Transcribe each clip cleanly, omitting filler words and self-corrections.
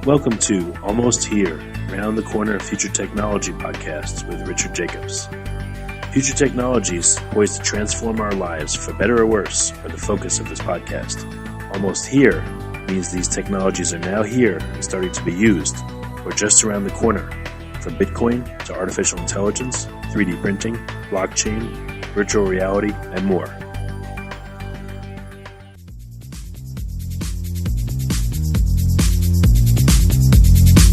Welcome to Almost Here, Round the Corner Future Technology podcasts with Richard Jacobs. Future technologies poised to transform our lives for better or worse are the focus of this podcast. Almost here means these technologies are now here and starting to be used, or just around the corner, from Bitcoin to artificial intelligence, 3D printing, blockchain, virtual reality, and more.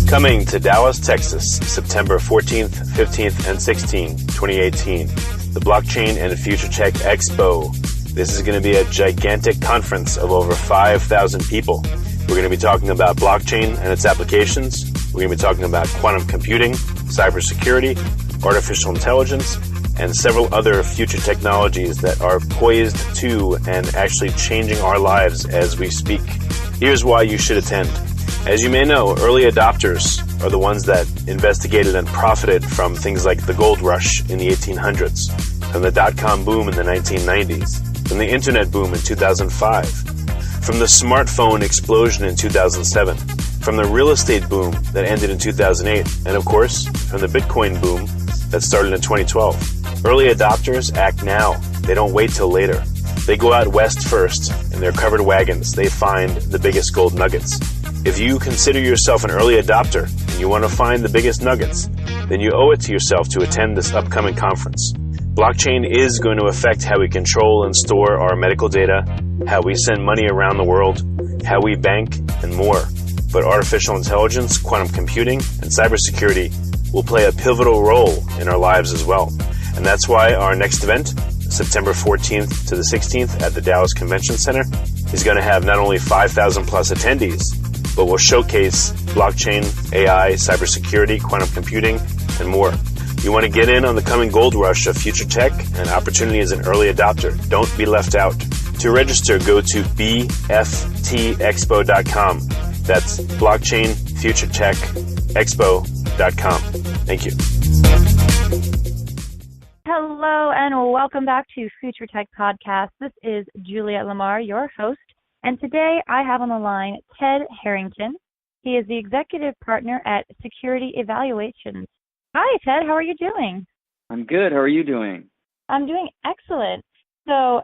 Coming to Dallas, Texas, September 14th, 15th, and 16th, 2018, the Blockchain and Future Tech Expo. This is going to be a gigantic conference of over 5,000 people. We're going to be talking about blockchain and its applications. We're going to be talking about quantum computing, cybersecurity, artificial intelligence, and several other future technologies that are poised to and actually changing our lives as we speak. Here's why you should attend. As you may know, early adopters are the ones that investigated and profited from things like the gold rush in the 1800s, from the dot-com boom in the 1990s, from the internet boom in 2005, from the smartphone explosion in 2007, from the real estate boom that ended in 2008, and of course, from the Bitcoin boom that started in 2012. Early adopters act now. They don't wait till later. They go out west first. In their covered wagons, they find the biggest gold nuggets. If you consider yourself an early adopter and you want to find the biggest nuggets, then you owe it to yourself to attend this upcoming conference. Blockchain is going to affect how we control and store our medical data, how we send money around the world, how we bank, and more. But artificial intelligence, quantum computing, and cybersecurity will play a pivotal role in our lives as well. And that's why our next event, September 14th to the 16th at the Dallas Convention Center, is going to have not only 5,000 plus attendees, but will showcase blockchain, AI, cybersecurity, quantum computing, and more. You want to get in on the coming gold rush of future tech and opportunity as an early adopter. Don't be left out. To register, go to bftexpo.com. That's blockchainfuturetechexpo.com. Thank you. Hello and welcome back to Future Tech Podcast. This is Juliet Lamar, your host. And today I have on the line Ted Harrington. He is the executive partner at Security Evaluators. Hi, Ted. How are you doing? I'm good. How are you doing? I'm doing excellent. So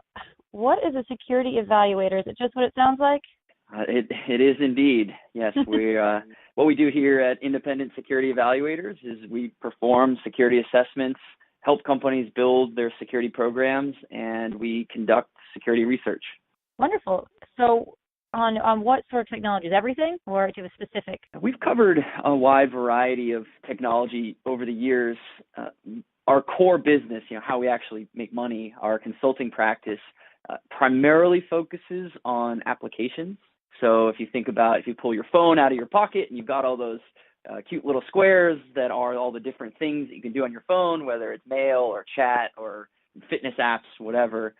what is a security evaluator? Is it just what it sounds like? It is indeed. Yes, what we do here at Independent Security Evaluators is we perform security assessments, help companies build their security programs, and we conduct security research. Wonderful. So on what sort of technologies? Everything or to a specific? We've covered a wide variety of technology over the years. Our core business, how we actually make money, our consulting practice primarily focuses on applications. So if you pull your phone out of your pocket and you've got all those cute little squares that are all the different things that you can do on your phone, whether it's mail or chat or fitness apps, whatever,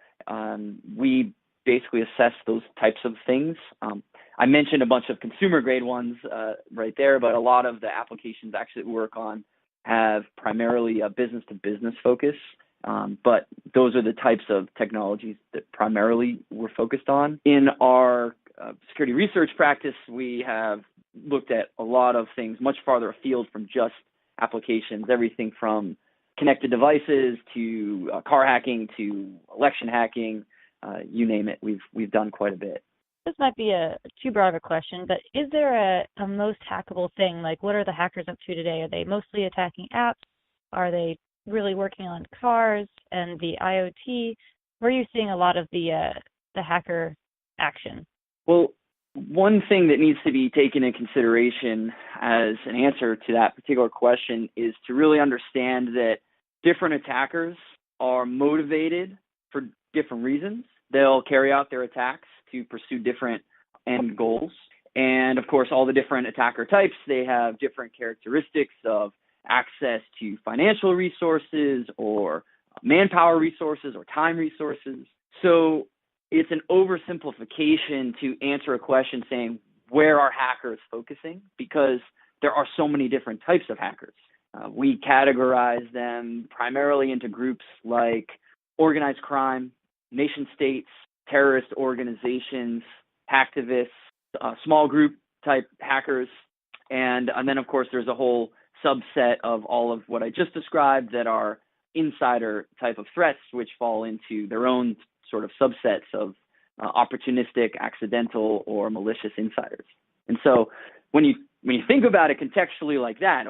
we basically assess those types of things. I mentioned a bunch of consumer grade ones right there, but a lot of the applications actually we work on have primarily a business to business focus. But those are the types of technologies that primarily we're focused on. In our security research practice, we have looked at a lot of things much farther afield from just applications, everything from connected devices to car hacking to election hacking. You name it, we've done quite a bit. This might be a too broad of a question, but is there a most hackable thing? Like, what are the hackers up to today? Are they mostly attacking apps? Are they really working on cars and the IoT? Where are you seeing a lot of the hacker action? Well, one thing that needs to be taken into consideration as an answer to that particular question is to really understand that different attackers are motivated for different reasons. They'll carry out their attacks to pursue different end goals. And of course, all the different attacker types, they have different characteristics of access to financial resources or manpower resources or time resources. So it's an oversimplification to answer a question saying, where are hackers focusing? Because there are so many different types of hackers. We categorize them primarily into groups like organized crime, nation states, terrorist organizations, hacktivists, small group type hackers, And then, of course, there's a whole subset of all of what I just described that are insider type of threats, which fall into their own sort of subsets of opportunistic, accidental, or malicious insiders. And so when you think about it contextually like that,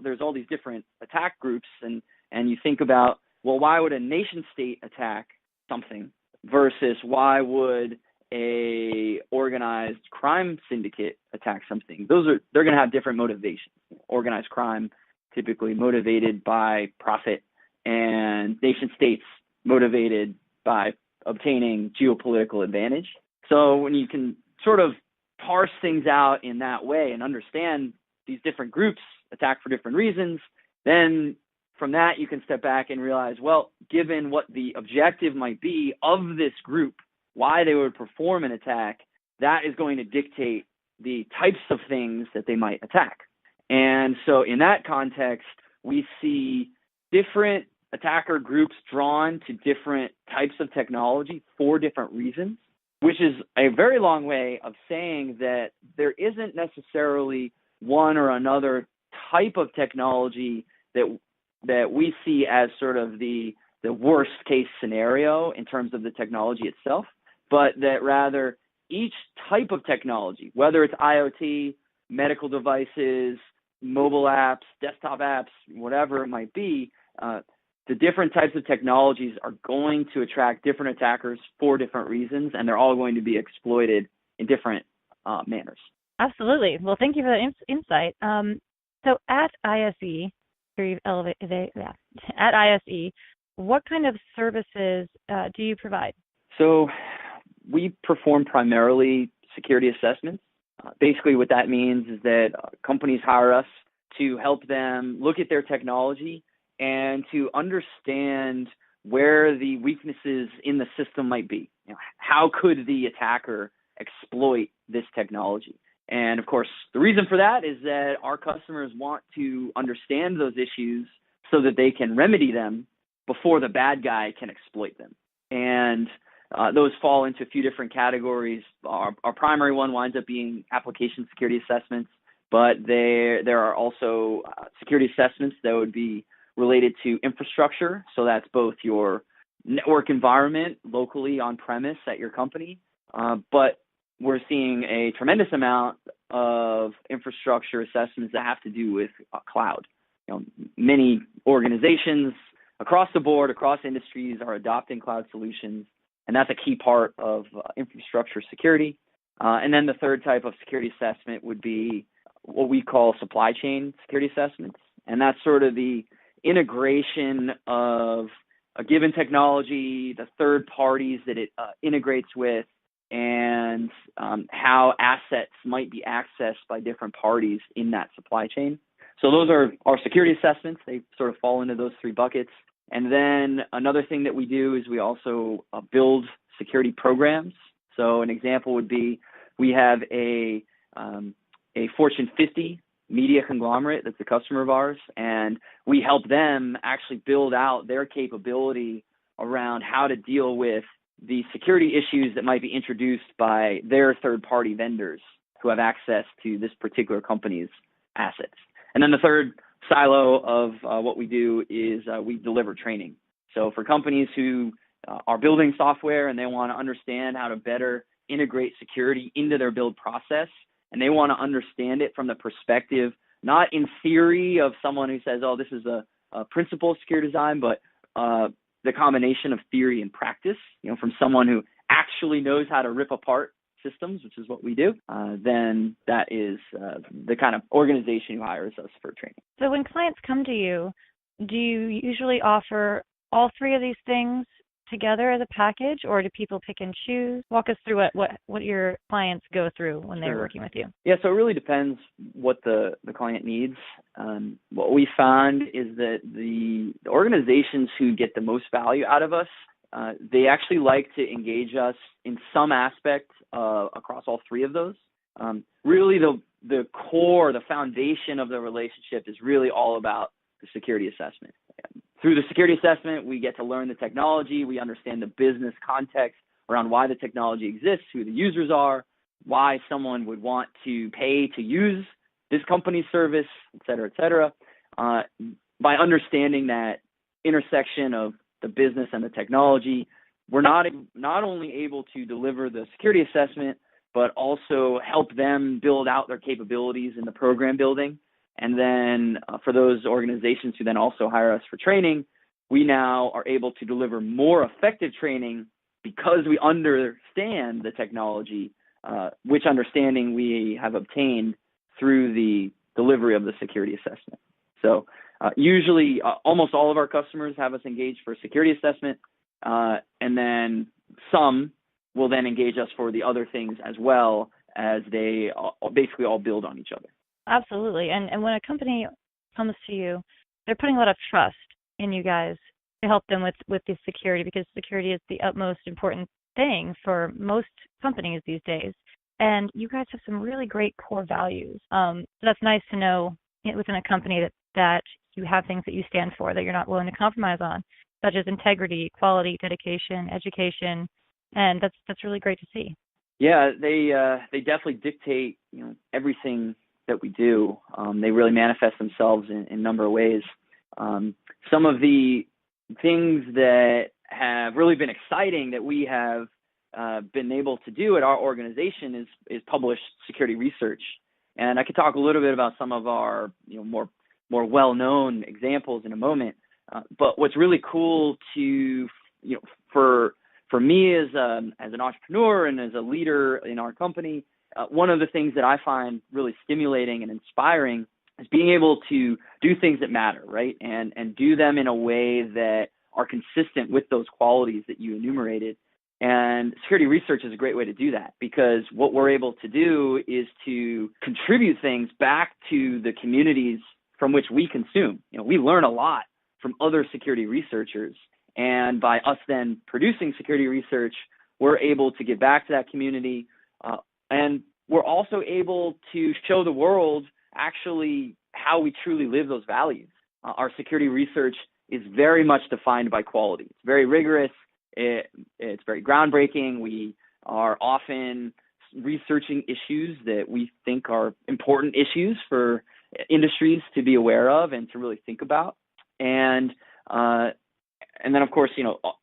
there's all these different attack groups, and you think about, well, why would a nation state attack something versus why would a organized crime syndicate attack something? They're going to have different motivations. Organized crime typically motivated by profit, and nation states motivated by obtaining geopolitical advantage. So when you can sort of parse things out in that way and understand these different groups attack for different reasons, then from that you can step back and realize, well, given what the objective might be of this group, why they would perform an attack, that is going to dictate the types of things that they might attack. And so in that context, we see different attacker groups drawn to different types of technology for different reasons, which is a very long way of saying that there isn't necessarily one or another type of technology that we see as sort of the worst case scenario in terms of the technology itself, but that rather each type of technology, whether it's IoT, medical devices, mobile apps, desktop apps, whatever it might be, the different types of technologies are going to attract different attackers for different reasons, and they're all going to be exploited in different manners. Absolutely. Well, thank you for that insight. So at ISE, at ISE, what kind of services do you provide? So we perform primarily security assessments. Basically what that means is that companies hire us to help them look at their technology and to understand where the weaknesses in the system might be. How could the attacker exploit this technology? And of course, the reason for that is that our customers want to understand those issues so that they can remedy them before the bad guy can exploit them. And those fall into a few different categories. Our primary one winds up being application security assessments, but there are also security assessments that would be related to infrastructure. So that's both your network environment locally on premise at your company, but we're seeing a tremendous amount of infrastructure assessments that have to do with cloud. Many organizations across the board, across industries, are adopting cloud solutions, and that's a key part of infrastructure security. And then the third type of security assessment would be what we call supply chain security assessments, and that's sort of the integration of a given technology, the third parties that it integrates with, and how assets might be accessed by different parties in that supply chain. So those are our security assessments. They sort of fall into those three buckets. And then another thing that we do is we also build security programs. So an example would be we have a Fortune 50 media conglomerate that's a customer of ours, and we help them actually build out their capability around how to deal with the security issues that might be introduced by their third-party vendors who have access to this particular company's assets. And then the third silo of what we do is we deliver training. So for companies who are building software and they want to understand how to better integrate security into their build process, and they want to understand it from the perspective, not in theory of someone who says, oh, this is a principle of security design, but the combination of theory and practice, from someone who actually knows how to rip apart systems, which is what we do, then that is the kind of organization who hires us for training. So when clients come to you, do you usually offer all three of these things together as a package, or do people pick and choose? Walk us through what your clients go through when they're working with you. Yeah, so it really depends what the client needs. What we found is that the organizations who get the most value out of us, they actually like to engage us in some aspect across all three of those. Really, the core, the foundation of the relationship is really all about the security assessment. Through the security assessment, we get to learn the technology, we understand the business context around why the technology exists, who the users are, why someone would want to pay to use this company's service, et cetera, by understanding that intersection of the business and the technology, we're not only able to deliver the security assessment, but also help them build out their capabilities in the program building. And then for those organizations who then also hire us for training, we now are able to deliver more effective training because we understand the technology, which understanding we have obtained through the delivery of the security assessment. So usually almost all of our customers have us engaged for a security assessment, and then some will then engage us for the other things as well, as they basically all build on each other. Absolutely. And when a company comes to you, they're putting a lot of trust in you guys to help them with the security, because security is the utmost important thing for most companies these days. And you guys have some really great core values. So that's nice to know within a company that you have things that you stand for, that you're not willing to compromise on, such as integrity, quality, dedication, education, and that's really great to see. Yeah, they definitely dictate everything that we do. They really manifest themselves in a number of ways. Some of the things that have really been exciting that we have been able to do at our organization is publish security research. And I could talk a little bit about some of our more well-known examples in a moment. But what's really cool to for me as an entrepreneur and as a leader in our company, one of the things that I find really stimulating and inspiring is being able to do things that matter, right? And do them in a way that are consistent with those qualities that you enumerated. And security research is a great way to do that, because what we're able to do is to contribute things back to the communities from which we consume. We learn a lot from other security researchers. And by us then producing security research, we're able to give back to that community. And we're also able to show the world actually how we truly live those values. Our security research is very much defined by quality. It's very rigorous. It's very groundbreaking. We are often researching issues that we think are important issues for industries to be aware of and to really think about. And then, of course,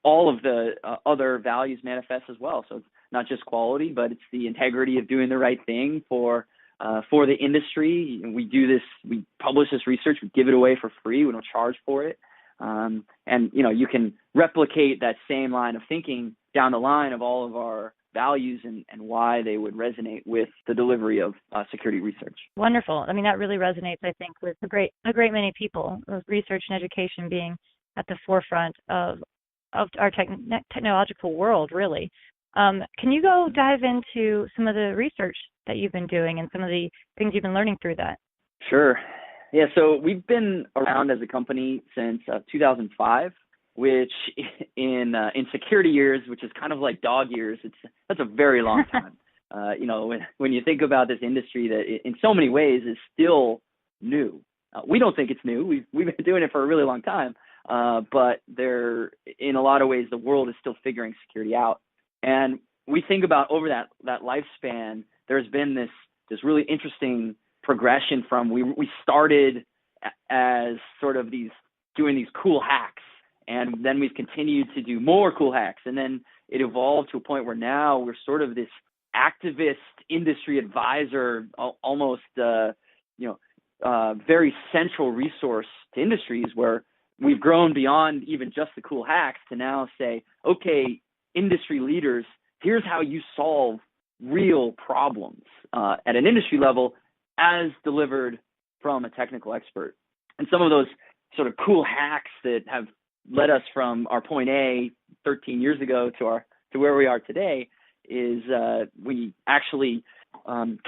all of the other values manifest as well. So it's not just quality, but it's the integrity of doing the right thing for the industry. We do this. We publish this research. We give it away for free. We don't charge for it. And you can replicate that same line of thinking down the line of all of our values and why they would resonate with the delivery of security research. Wonderful. I mean, that really resonates, I think, with a great many people, with research and education being at the forefront of our technological world, really. Can you go dive into some of the research that you've been doing and some of the things you've been learning through that? Sure. Yeah, so we've been around as a company since 2005, which in security years, which is kind of like dog years, that's a very long time. When you think about this industry that in so many ways is still new. We don't think it's new. We've been doing it for a really long time, but in a lot of ways, the world is still figuring security out. And we think about over that lifespan, there's been this really interesting progression from we started as sort of doing these cool hacks, and then we've continued to do more cool hacks, and then it evolved to a point where now we're sort of this activist industry advisor, almost very central resource to industries, where we've grown beyond even just the cool hacks to now say, okay, industry leaders, here's how you solve real problems at an industry level as delivered from a technical expert. And some of those sort of cool hacks that have led us from our point A 13 years ago to where we are today is we actually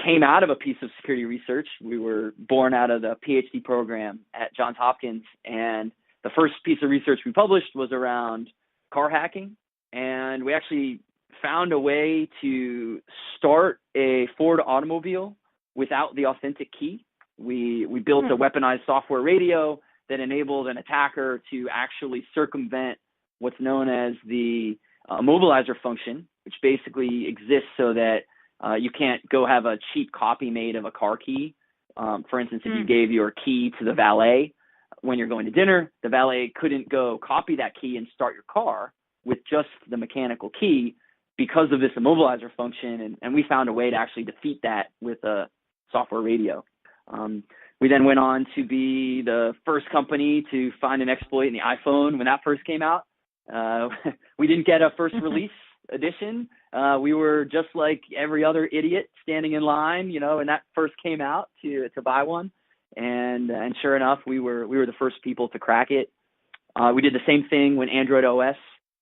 came out of a piece of security research. We were born out of the PhD program at Johns Hopkins, and the first piece of research we published was around car hacking. And we actually found a way to start a Ford automobile without the authentic key. We built a weaponized software radio that enabled an attacker to actually circumvent what's known as the immobilizer function, which basically exists so that you can't go have a cheap copy made of a car key For instance, if you gave your key to the valet when you're going to dinner, the valet couldn't go copy that key and start your car with just the mechanical key because of this immobilizer function. And we found a way to actually defeat that with a software radio. We then went on to be the first company to find an exploit in the iPhone when that first came out. We didn't get a first release edition. We were just like every other idiot standing in line, when that first came out to buy one. And sure enough, we were the first people to crack it. We did the same thing when Android OS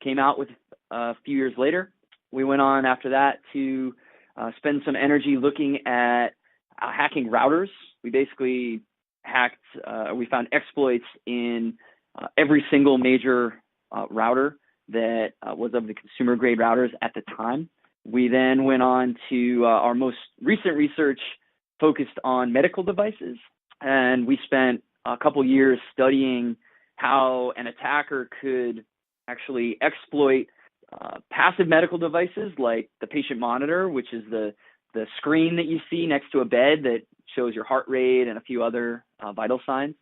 came out with a few years later. We went on after that to spend some energy looking at hacking routers. We basically we found exploits in every single major router that was of the consumer grade routers at the time. We then went on to our most recent research focused on medical devices. And we spent a couple years studying how an attacker could actually exploit passive medical devices like the patient monitor, which is the screen that you see next to a bed that shows your heart rate and a few other vital signs.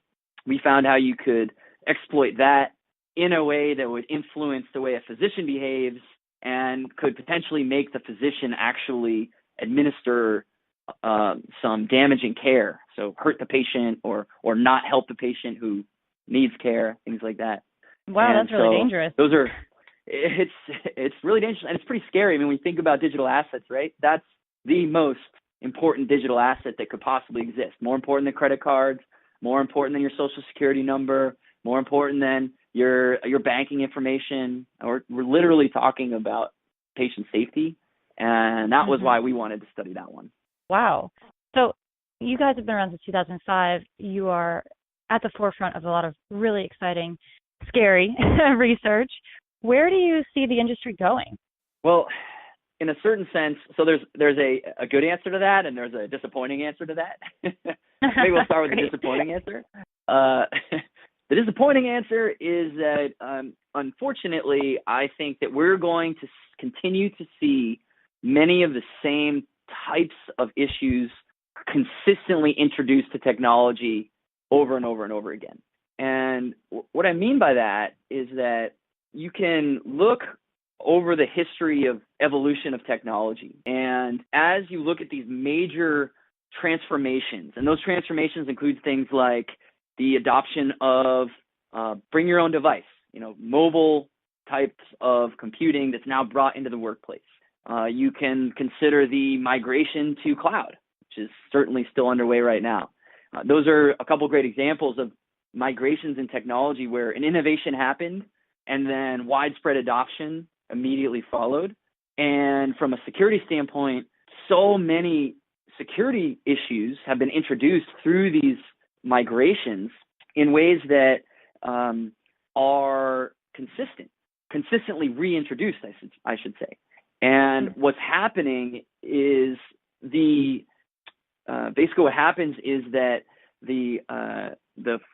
We found how you could exploit that in a way that would influence the way a physician behaves and could potentially make the physician actually administer some damaging care, so hurt the patient or not help the patient who needs care, things like that. Wow, that's really dangerous. It's really dangerous, and it's pretty scary. I mean, when you think about digital assets, right? That's the most important digital asset that could possibly exist. More important than credit cards, more important than your social security number, more important than your banking information. We're literally talking about patient safety, and that was why we wanted to study that one. Wow. So you guys have been around since 2005. You are at the forefront of a lot of really exciting, scary research. Where do you see the industry going? Well, in a certain sense, so there's a good answer to that, and there's a disappointing answer to that. Maybe we'll start with the disappointing answer. The disappointing answer is that, unfortunately, I think that we're going to continue to see many of the same types of issues consistently introduced to technology over and over and over again. And what I mean by that is that you can look over the history of evolution of technology, and as you look at these major transformations, and those transformations include things like the adoption of bring your own device, mobile types of computing that's now brought into the workplace. You can consider the migration to cloud, which is certainly still underway right now. Those are a couple great examples of migrations in technology where an innovation happened and then widespread adoption immediately followed. And from a security standpoint, so many security issues have been introduced through these migrations in ways that are consistently reintroduced, I should say. And what's happening is basically what happens is that the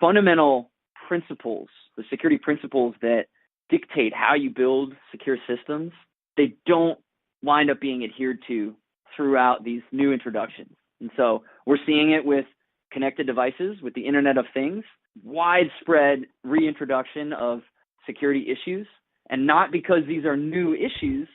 fundamental principles, the security principles that dictate how you build secure systems, they don't wind up being adhered to throughout these new introductions. And so we're seeing it with connected devices, with the Internet of Things, widespread reintroduction of security issues, and not because these are new issues,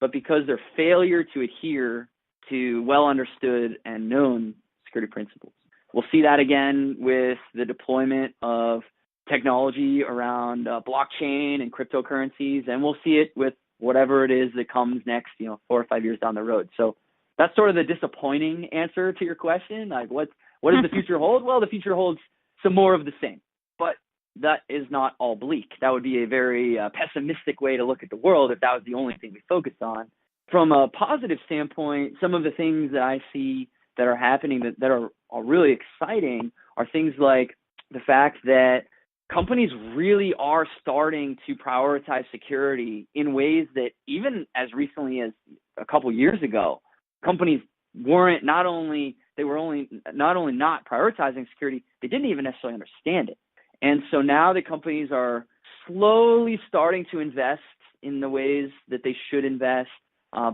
but because their failure to adhere to well understood and known security principles. We'll see that again with the deployment of technology around blockchain and cryptocurrencies, and we'll see it with whatever it is that comes next, 4 or 5 years down the road. So that's sort of the disappointing answer to your question. Like, what does the future hold? Well, the future holds some more of the same, but that is not all bleak. That would be a very pessimistic way to look at the world if that was the only thing we focused on. From a positive standpoint, some of the things that I see that are happening that are really exciting are things like the fact that companies really are starting to prioritize security in ways that even as recently as a couple years ago, companies weren't not only not prioritizing security, they didn't even necessarily understand it. And so now the companies are slowly starting to invest in the ways that they should invest,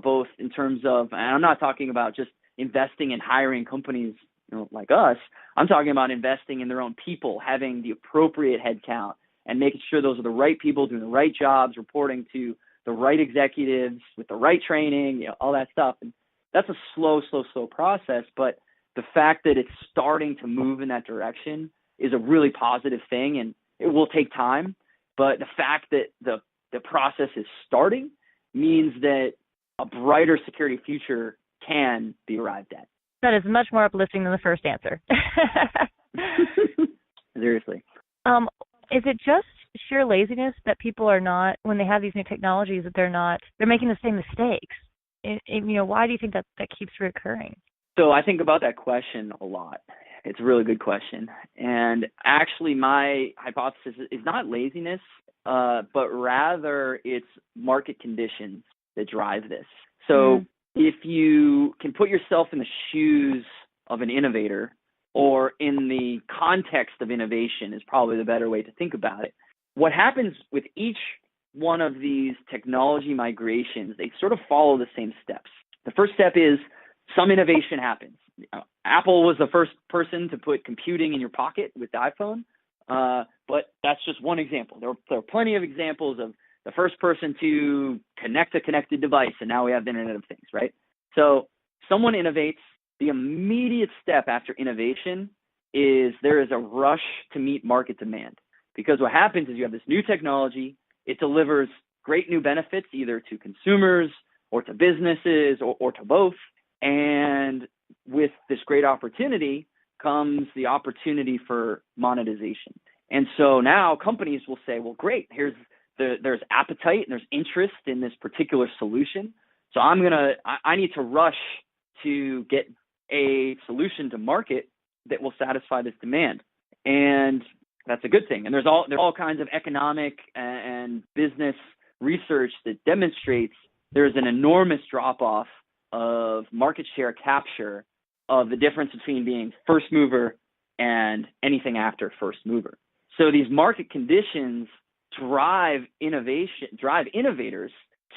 both in terms of, and I'm not talking about just investing in hiring companies like us. I'm talking about investing in their own people, having the appropriate headcount, and making sure those are the right people doing the right jobs, reporting to the right executives with the right training, all that stuff. And that's a slow process. But the fact that it's starting to move in that direction is a really positive thing, and it will take time. But the fact that the process is starting means that a brighter security future can be arrived at. That is much more uplifting than the first answer. Seriously. Is it just sheer laziness that people are not, when they have these new technologies, that they're making the same mistakes? Why do you think that keeps recurring? So I think about that question a lot. It's a really good question. And actually my hypothesis is not laziness, but rather it's market conditions that drive this. So if you can put yourself in the shoes of an innovator, or in the context of innovation is probably the better way to think about it. What happens with each one of these technology migrations, they sort of follow the same steps. The first step is some innovation happens. Apple was the first person to put computing in your pocket with the iPhone, but that's just one example. There are plenty of examples of the first person to connect a connected device, and now we have the Internet of Things, right? So someone innovates. The immediate step after innovation is there is a rush to meet market demand. Because what happens is you have this new technology, it delivers great new benefits either to consumers or to businesses or to both. And with this great opportunity comes the opportunity for monetization. And so now companies will say, well, great, there's appetite and there's interest in this particular solution. So I need to rush to get a solution to market that will satisfy this demand. And that's a good thing. And there's all kinds of economic and business research that demonstrates there's an enormous drop-off of market share capture of the difference between being first mover and anything after first mover. So these market conditions drive innovators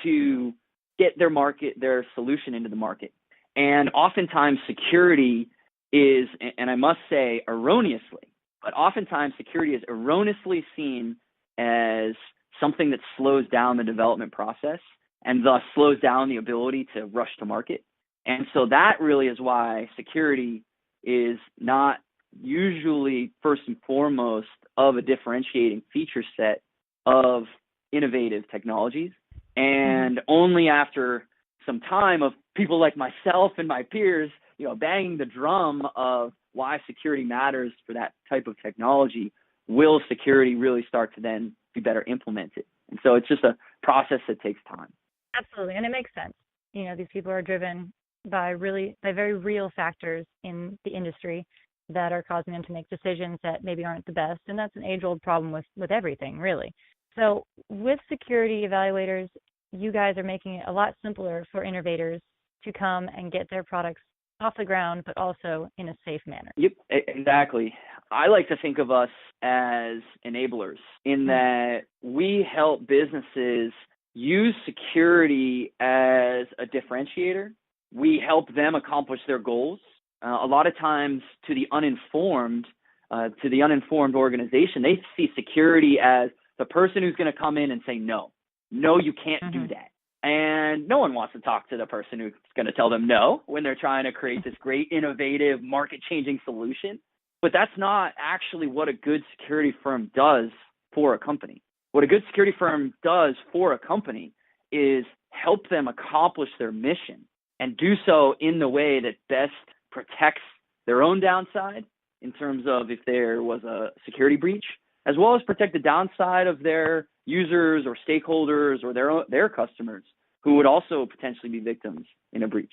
to get their solution into the market. And oftentimes security is, and I must say erroneously, but oftentimes security is erroneously seen as something that slows down the development process and thus slows down the ability to rush to market. And so that really is why security is not usually first and foremost of a differentiating feature set of innovative technologies. And only after some time of people like myself and my peers, banging the drum of why security matters for that type of technology, will security really start to then be better implemented. And so it's just a process that takes time. Absolutely. And it makes sense. These people are driven by very real factors in the industry that are causing them to make decisions that maybe aren't the best. And that's an age-old problem with everything, really. So with security evaluators, you guys are making it a lot simpler for innovators to come and get their products off the ground, but also in a safe manner. Yep, exactly. I like to think of us as enablers in that we help businesses use security as a differentiator. We help them accomplish their goals. A lot of times to the uninformed organization, they see security as the person who's going to come in and say, no, you can't do that. And no one wants to talk to the person who's going to tell them no when they're trying to create this great, innovative, market-changing solution. But that's not actually what a good security firm does for a company. What a good security firm does for a company is help them accomplish their mission and do so in the way that best protects their own downside in terms of if there was a security breach, as well as protect the downside of their users or stakeholders or their customers who would also potentially be victims in a breach.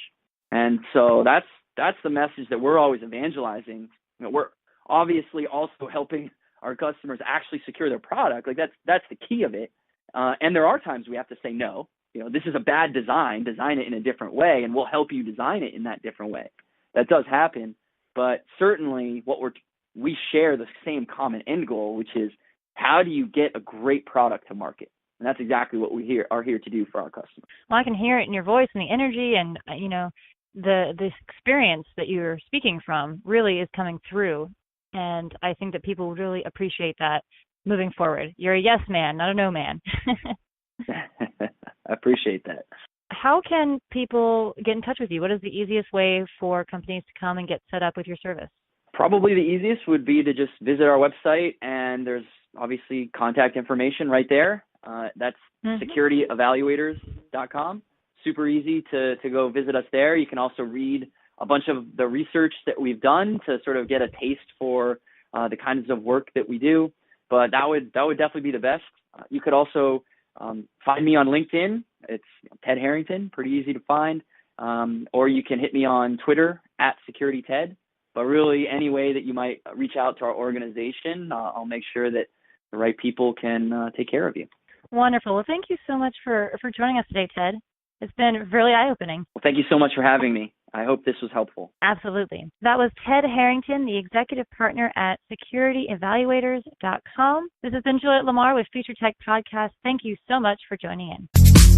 And so that's the message that we're always evangelizing. We're obviously also helping our customers actually secure their product. Like that's the key of it. And there are times we have to say no. This is a bad design it in a different way, and we'll help you design it in that different way. That does happen, but certainly we share the same common end goal, which is how do you get a great product to market? And that's exactly what we are here to do for our customers. Well, I can hear it in your voice and the energy, and the experience that you're speaking from really is coming through. And I think that people would really appreciate that moving forward. You're a yes man, not a no man. I appreciate that. How can people get in touch with you? What is the easiest way for companies to come and get set up with your service? Probably the easiest would be to just visit our website, and there's obviously contact information right there. That's securityevaluators.com. Super easy to go visit us there. You can also read a bunch of the research that we've done to sort of get a taste for the kinds of work that we do. But that would definitely be the best. You could also find me on LinkedIn. It's Ted Harrington, pretty easy to find. Or you can hit me on Twitter @SecurityTed. But really, any way that you might reach out to our organization, I'll make sure that the right people can take care of you. Wonderful. Well, thank you so much for joining us today, Ted. It's been really eye-opening. Well, thank you so much for having me. I hope this was helpful. Absolutely. That was Ted Harrington, the executive partner at securityevaluators.com. This has been Juliet Lamar with Future Tech Podcast. Thank you so much for joining in.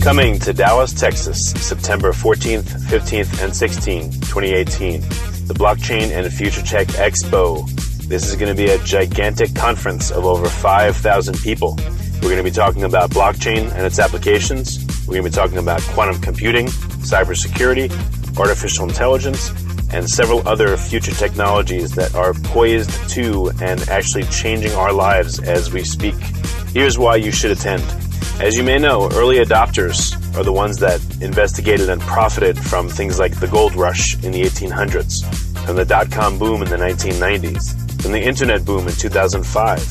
Coming to Dallas, Texas, September 14th, 15th, and 16th, 2018, the Blockchain and Future Tech Expo. This is going to be a gigantic conference of over 5,000 people. We're going to be talking about blockchain and its applications. We're going to be talking about quantum computing, cybersecurity, artificial intelligence, and several other future technologies that are poised to and actually changing our lives as we speak. Here's why you should attend. As you may know, early adopters are the ones that investigated and profited from things like the gold rush in the 1800s, from the dot-com boom in the 1990s, from the internet boom in 2005,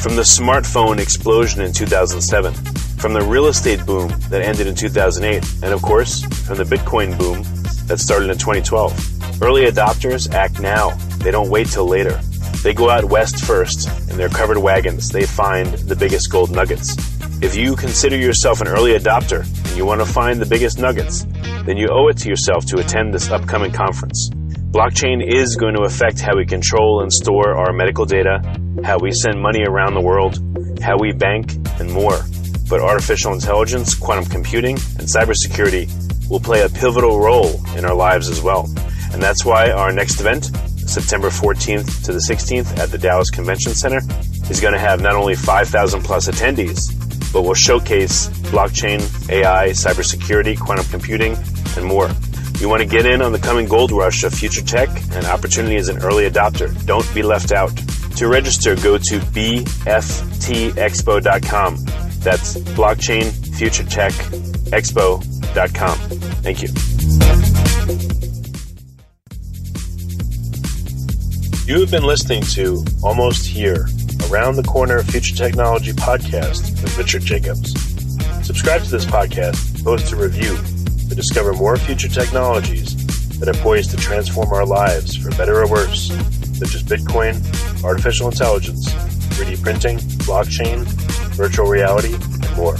from the smartphone explosion in 2007, from the real estate boom that ended in 2008, and of course, from the Bitcoin boom that started in 2012. Early adopters act now. They don't wait till later. They go out west first. In their covered wagons, they find the biggest gold nuggets. If you consider yourself an early adopter and you want to find the biggest nuggets, then you owe it to yourself to attend this upcoming conference. Blockchain is going to affect how we control and store our medical data, how we send money around the world, how we bank, and more. But artificial intelligence, quantum computing, and cybersecurity will play a pivotal role in our lives as well. And that's why our next event, September 14th to the 16th at the Dallas Convention Center, is going to have not only 5,000 plus attendees, but will showcase blockchain, AI, cybersecurity, quantum computing, and more. You want to get in on the coming gold rush of future tech and opportunity as an early adopter. Don't be left out. To register, go to bftexpo.com. That's blockchainfuturetechexpo.com. Thank you. You have been listening to Almost Here, Around the Corner Future Technology Podcast with Richard Jacobs. Subscribe to this podcast, post a review to discover more future technologies that are poised to transform our lives for better or worse, such as Bitcoin, artificial intelligence, 3D printing, blockchain, virtual reality, and more.